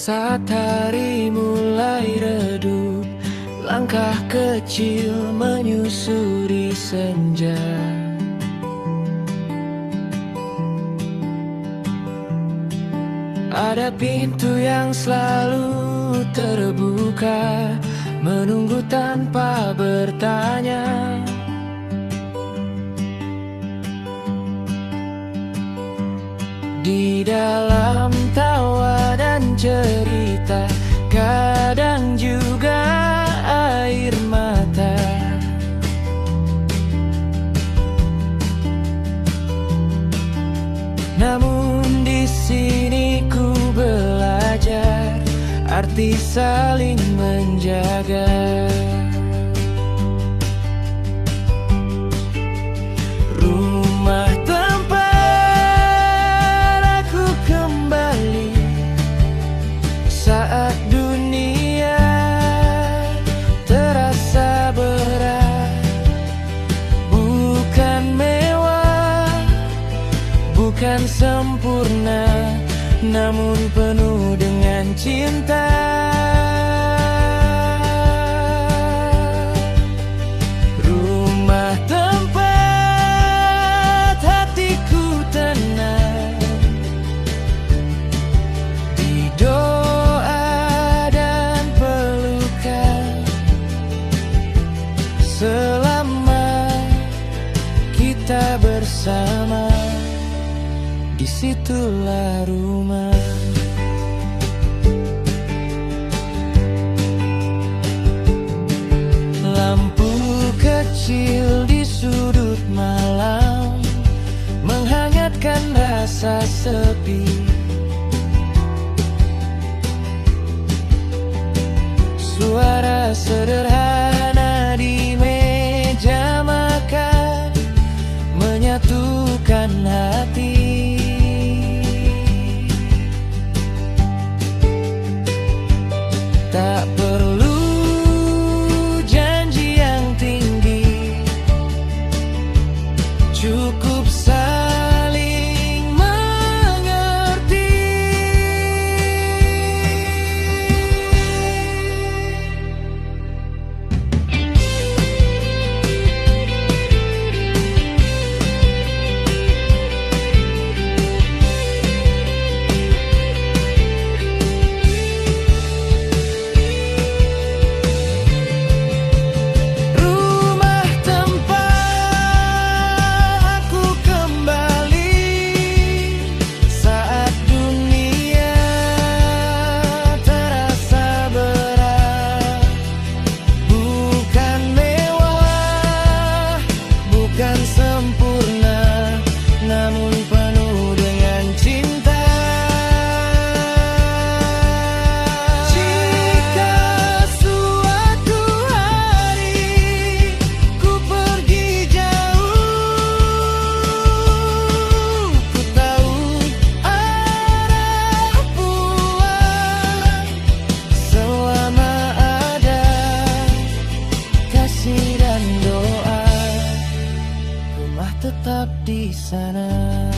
Saat hari mulai redup, langkah kecil menyusuri senja. Ada pintu yang selalu terbuka, menunggu tanpa bertanya. Di dalam tawa dan cerita, kadang juga air mata. Namun di sini ku belajar arti saling menjaga. Rumah tempat aku kembali saat dunia terasa berat. Bukan mewah, bukan sempurna, namun penuh dengan cinta. Rumah tempat hatiku tenang, di doa dan pelukan. Selama kita bersama, disitulah rumah. Lampu kecil di sudut malam menghangatkan rasa sepi. Suara sederhana di meja makan menyatukan hati. Tak perlu janji yang tinggi, cukup saling mengerti. Bukan sempurna, namun penuh dengan cinta. Jika suatu hari ku pergi jauh, ku tahu arah pulang. Selama ada kasih dan doa, tetap di sana.